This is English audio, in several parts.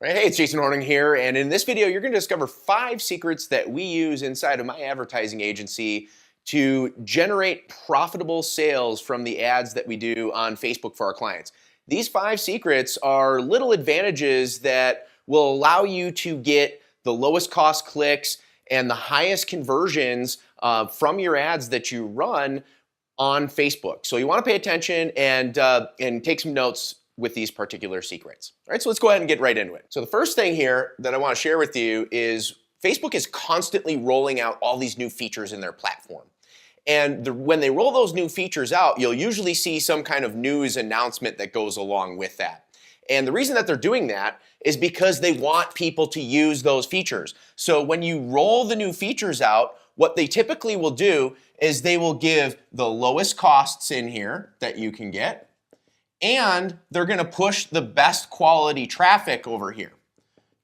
Right, hey, it's Jason Hornung here, and in this video, you're going to discover 5 secrets that we use inside of my advertising agency to generate profitable sales from the ads that we do on Facebook for our clients. These 5 secrets are little advantages that will allow you to get the lowest cost clicks and the highest conversions from your ads that you run on Facebook. So you want to pay attention and take some notes with these particular secrets. All right, so let's go ahead and get right into it. So the first thing here that I want to share with you is Facebook is constantly rolling out all these new features in their platform. And when they roll those new features out, you'll usually see some kind of news announcement that goes along with that. And the reason that they're doing that is because they want people to use those features. So when you roll the new features out, what they typically will do is they will give the lowest costs in here that you can get, and they're going to push the best quality traffic over here.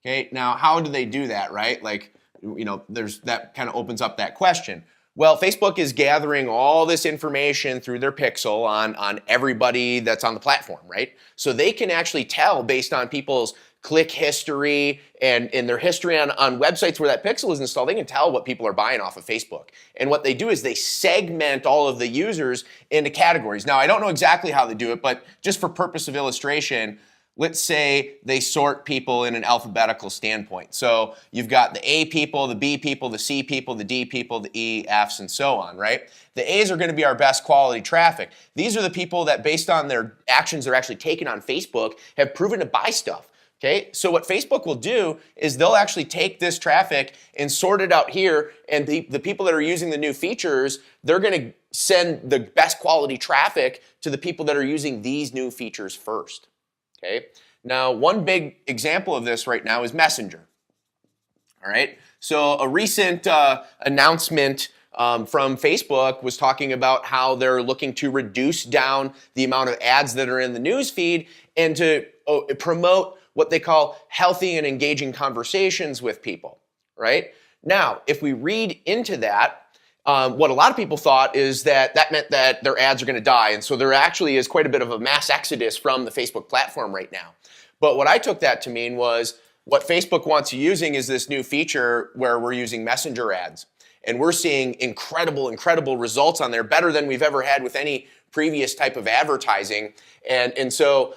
Okay, now how do they do that, right? Like, that kind of opens up that question. Well, Facebook is gathering all this information through their pixel on everybody that's on the platform, right? So they can actually tell based on people's click history and in their history on websites where that pixel is installed, they can tell what people are buying off of Facebook. And what they do is they segment all of the users into categories. Now, I don't know exactly how they do it, but just for purpose of illustration, let's say they sort people in an alphabetical standpoint. So you've got the A people, the B people, the C people, the D people, the E, Fs, and so on, right? The A's are going to be our best quality traffic. These are the people that, based on their actions they're actually taking on Facebook, have proven to buy stuff. Okay, so what Facebook will do is they'll actually take this traffic and sort it out here, and the people that are using the new features, they're going to send the best quality traffic to the people that are using these new features first. Okay, now one big example of this right now is Messenger. All right, so a recent announcement from Facebook was talking about how they're looking to reduce down the amount of ads that are in the news feed and to promote what they call healthy and engaging conversations with people, right? Now, if we read into that, what a lot of people thought is that meant that their ads are going to die. And so there actually is quite a bit of a mass exodus from the Facebook platform right now. But what I took that to mean was what Facebook wants you using is this new feature where we're using Messenger ads. And we're seeing incredible results on there, better than we've ever had with any previous type of advertising. And so,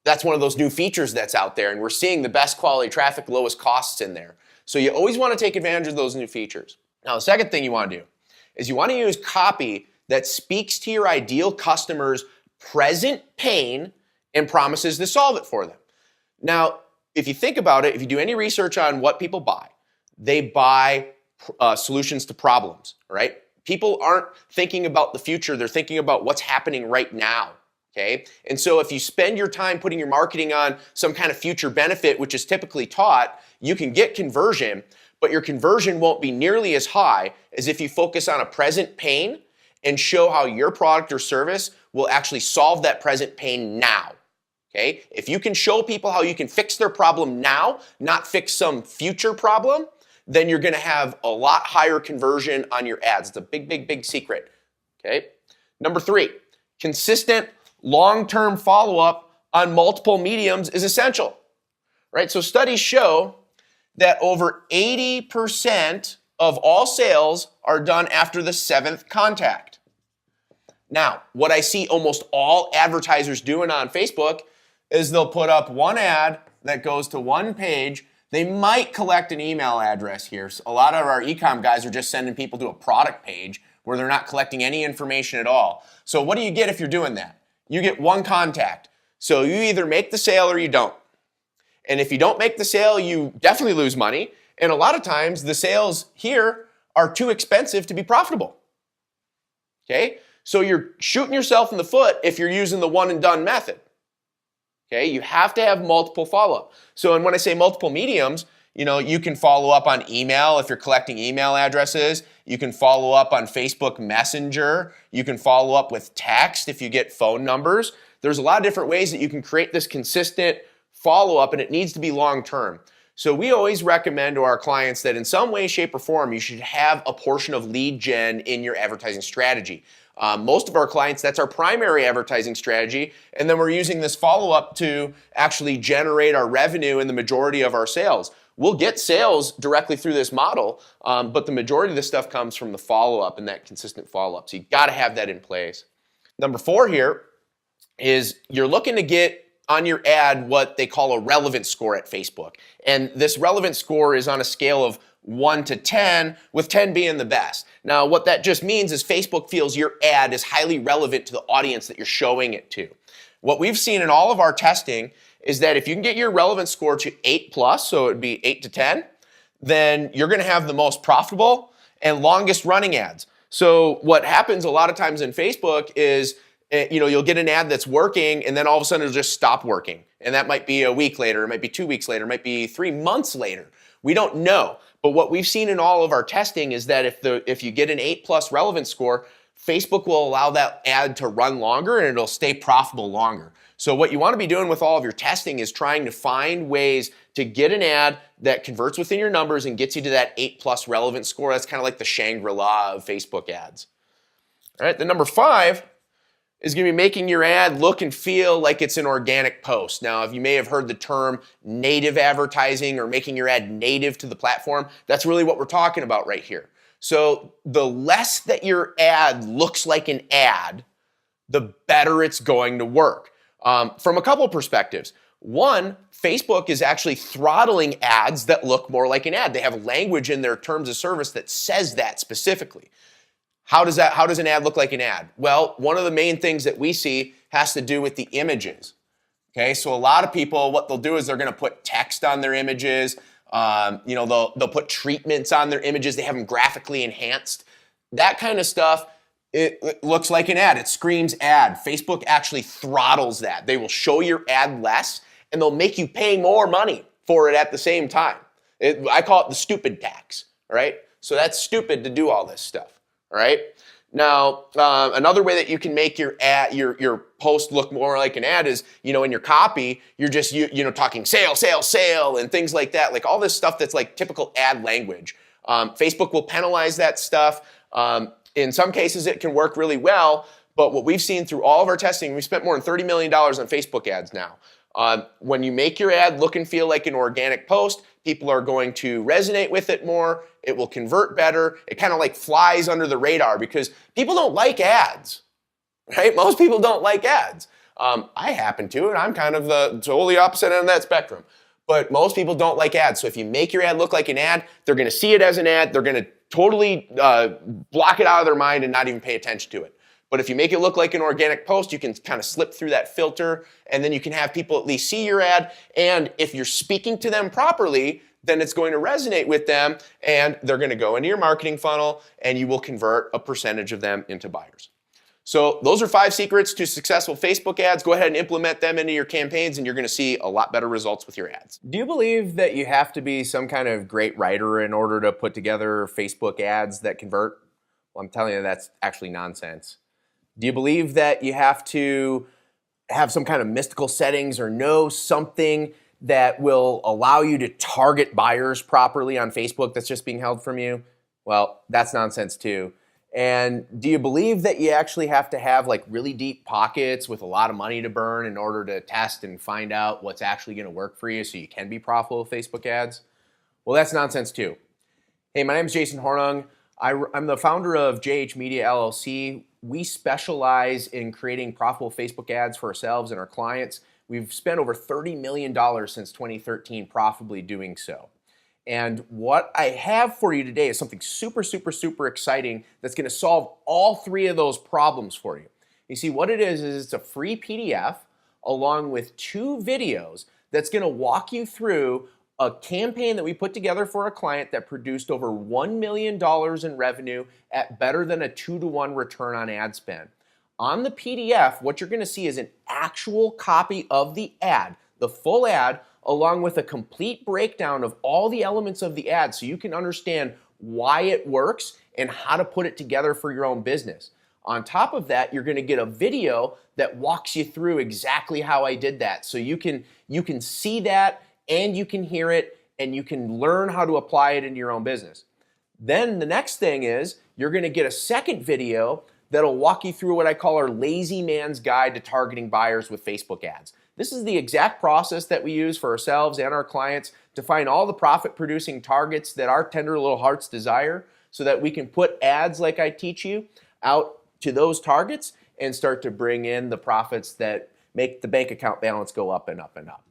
that's one of those new features that's out there, and we're seeing the best quality traffic, lowest costs in there. So you always want to take advantage of those new features. Now, the second thing you want to do is you want to use copy that speaks to your ideal customer's present pain and promises to solve it for them. Now, if you think about it, if you do any research on what people buy, they buy solutions to problems, right? People aren't thinking about the future, they're thinking about what's happening right now. Okay? And so if you spend your time putting your marketing on some kind of future benefit, which is typically taught, you can get conversion, but your conversion won't be nearly as high as if you focus on a present pain and show how your product or service will actually solve that present pain now. Okay? If you can show people how you can fix their problem now, not fix some future problem, then you're going to have a lot higher conversion on your ads. It's a big secret. Okay? Number 3, consistent long-term follow-up on multiple mediums is essential, right? So studies show that over 80% of all sales are done after the 7th contact. Now, what I see almost all advertisers doing on Facebook is they'll put up one ad that goes to one page. They might collect an email address here. So a lot of our e-com guys are just sending people to a product page where they're not collecting any information at all. So what do you get if you're doing that? You get one contact. So you either make the sale or you don't. And if you don't make the sale, you definitely lose money. And a lot of times the sales here are too expensive to be profitable. Okay? So you're shooting yourself in the foot if you're using the one and done method. Okay? You have to have multiple follow-up. So, and when I say multiple mediums, you can follow up on email if you're collecting email addresses. You can follow up on Facebook Messenger. You can follow up with text if you get phone numbers. There's a lot of different ways that you can create this consistent follow-up, and it needs to be long-term. So we always recommend to our clients that in some way, shape, or form, you should have a portion of lead gen in your advertising strategy. Most of our clients, that's our primary advertising strategy, and then we're using this follow-up to actually generate our revenue and the majority of our sales. We'll get sales directly through this model, but the majority of this stuff comes from the follow-up and that consistent follow-up. So you got to have that in place. Number 4 here is you're looking to get on your ad what they call a relevance score at Facebook. And this relevance score is on a scale of 1 to 10, with 10 being the best. Now, what that just means is Facebook feels your ad is highly relevant to the audience that you're showing it to. What we've seen in all of our testing is that if you can get your relevance score to 8 plus, so it would be 8 to 10, then you're gonna have the most profitable and longest running ads. So what happens a lot of times in Facebook is, you'll get an ad that's working and then all of a sudden it'll just stop working. And that might be a week later, it might be 2 weeks later, it might be 3 months later. We don't know. But what we've seen in all of our testing is that if you get an 8 plus relevance score, Facebook will allow that ad to run longer and it'll stay profitable longer. So what you want to be doing with all of your testing is trying to find ways to get an ad that converts within your numbers and gets you to that 8 plus relevance score. That's kind of like the Shangri-La of Facebook ads. All right, the number 5 is going to be making your ad look and feel like it's an organic post. Now, if you may have heard the term native advertising or making your ad native to the platform, that's really what we're talking about right here. So the less that your ad looks like an ad, the better it's going to work. From a couple perspectives. One, Facebook is actually throttling ads that look more like an ad. They have language in their terms of service that says that specifically. How does an ad look like an ad? Well, one of the main things that we see has to do with the images. Okay, so a lot of people, what they'll do is they're going to put text on their images. They'll put treatments on their images. They have them graphically enhanced. That kind of stuff, it looks like an ad. It screams ad. Facebook actually throttles that. They will show your ad less, and they'll make you pay more money for it at the same time. I call it the stupid tax. All right, so that's stupid to do all this stuff. All right. Now, another way that you can make your ad, your post look more like an ad is, in your copy, you're just talking sale, sale, sale, and things like that, like all this stuff that's like typical ad language. Facebook will penalize that stuff. In some cases, it can work really well, but what we've seen through all of our testing, we spent more than $30 million on Facebook ads now. When you make your ad look and feel like an organic post, people are going to resonate with it more. It will convert better. It kind of like flies under the radar because people don't like ads, right? Most people don't like ads. I happen to, and I'm kind of the totally opposite end of that spectrum. But most people don't like ads. So if you make your ad look like an ad, they're going to see it as an ad. They're going to totally block it out of their mind and not even pay attention to it. But if you make it look like an organic post, you can kind of slip through that filter, and then you can have people at least see your ad. And if you're speaking to them properly, then it's going to resonate with them, and they're going to go into your marketing funnel, and you will convert a percentage of them into buyers. So those are 5 secrets to successful Facebook ads. Go ahead and implement them into your campaigns, and you're going to see a lot better results with your ads. Do you believe that you have to be some kind of great writer in order to put together Facebook ads that convert? Well, I'm telling you, that's actually nonsense. Do you believe that you have to have some kind of mystical settings or know something that will allow you to target buyers properly on Facebook that's just being held from you? Well, that's nonsense too. And do you believe that you actually have to have like really deep pockets with a lot of money to burn in order to test and find out what's actually going to work for you so you can be profitable with Facebook ads? Well, that's nonsense too. Hey, my name is Jason Hornung. I'm the founder of JH Media LLC. We specialize in creating profitable Facebook ads for ourselves and our clients. We've spent over $30 million since 2013 profitably doing so. And what I have for you today is something super, super, super exciting that's going to solve all 3 of those problems for you. You see, what it is it's a free PDF along with 2 videos that's going to walk you through a campaign that we put together for a client that produced over $1 million in revenue at better than a 2-to-1 return on ad spend. On the PDF, what you're going to see is an actual copy of the ad, the full ad, along with a complete breakdown of all the elements of the ad so you can understand why it works and how to put it together for your own business. On top of that, you're going to get a video that walks you through exactly how I did that. So you can see that and you can hear it and you can learn how to apply it in your own business. Then the next thing is you're going to get a second video that'll walk you through what I call our lazy man's guide to targeting buyers with Facebook ads. This is the exact process that we use for ourselves and our clients to find all the profit-producing targets that our tender little hearts desire so that we can put ads like I teach you out to those targets and start to bring in the profits that make the bank account balance go up and up and up.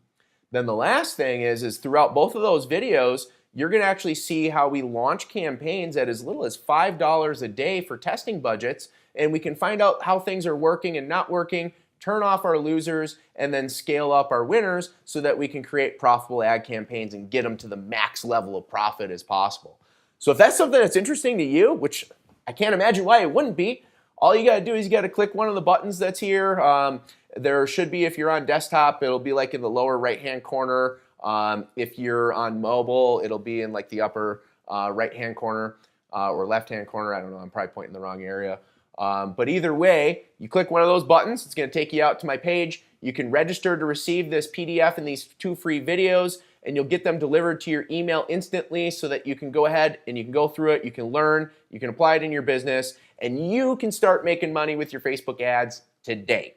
Then the last thing is throughout both of those videos, you're going to actually see how we launch campaigns at as little as $5 a day for testing budgets, and we can find out how things are working and not working, turn off our losers, and then scale up our winners so that we can create profitable ad campaigns and get them to the max level of profit as possible. So if that's something that's interesting to you, which I can't imagine why it wouldn't be, all you got to do is you got to click one of the buttons that's here. There should be, if you're on desktop, it'll be like in the lower right-hand corner. If you're on mobile, it'll be in like the upper right-hand corner or left-hand corner. I don't know, I'm probably pointing the wrong area. But either way, you click one of those buttons, it's going to take you out to my page. You can register to receive this PDF and these 2 free videos, and you'll get them delivered to your email instantly so that you can go ahead and you can go through it, you can learn, you can apply it in your business, and you can start making money with your Facebook ads today.